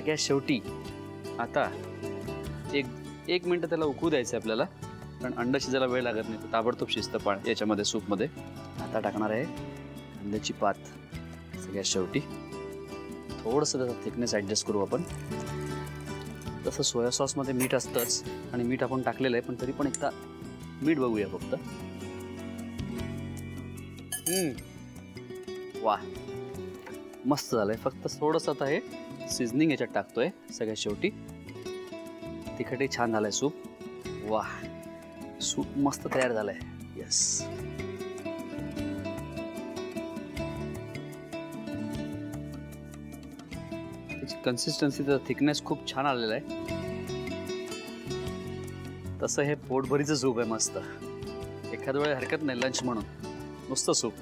सगळ्यात शेवटी आता एक मिनटं त्याला उकळू द्यायचं आपल्याला, कारण अंड शिजायला वेळ लागत नाही. तर ताबडतोब शिजतं याच्यामध्ये सूपमध्ये. आता टाकणार आहे कांद्याची पात सगळ्यात शेवटी. थोडंसं त्याचा थिकनेस ॲडजस्ट करू आपण. तसं सोया सॉसमध्ये मीठ असतंच आणि मीठ आपण टाकलेलं आहे, पण तरी पण एकदा मीठ बघूया फक्त. वा, मस्त झालंय. फक्त थोडंसं आता हे सिझनिंग याच्यात टाकतोय सगळ्यात शेवटी. तिखटही छान झालंय सूप. वा, सूप मस्त तयार झालंय. येस, त्याची कन्सिस्टन्सीचा थिकनेस खूप छान आलेला आहे. तसं हे पोटभरीचं सूप आहे मस्त. एखाद्या वेळेस हरकत नाही लंच म्हणून. नुसतं सूप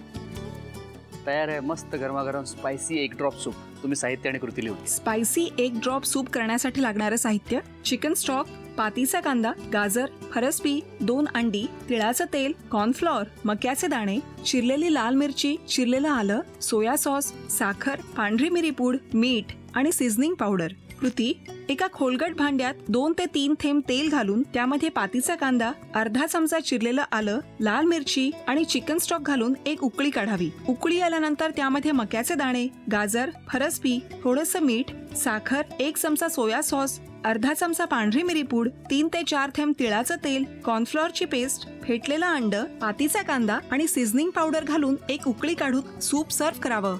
तयार आहे. मस्त गरमागरम स्पायसी एग ड्रॉप सूप. तुम्ही साहित्य आणि कृती लिहून. स्पायसी एग ड्रॉप सूप करण्यासाठी लागणारं साहित्य: चिकन स्टॉक, पातीचा कांदा, गाजर, फरसबी, 2 अंडी, तिळाचं तेल, कॉर्नफ्लॉर, मक्याचे दाणे, चिरलेली लाल मिरची, चिरलेलं आलं, सोया सॉस, साखर, पांढरी मिरी पूड, मीठ आणि सीझनिंग पावडर. कृती: एका खोलगट भांड्यात 2 ते 3 थेंब तेल घालून त्यामध्ये पातीचा कांदा, अर्धा चमचा चिरलेलं आलं, लाल मिरची आणि चिकन स्टॉक घालून एक उकळी काढावी. उकळी आल्यानंतर त्यामध्ये मक्याचे दाणे, गाजर, फरसबी, थोडंसं मीठ, साखर, 1 चमचा सोया सॉस, अर्धा चमचा पांढरी मिरी पूड, 3 ते 4 थेंब तिळाचं तेल, कॉर्नफ्लॉरची पेस्ट, फेटलेलं अंड, पातीचा कांदा आणि सीझनिंग पावडर घालून एक उकळी काढून सूप सर्व्ह करावं.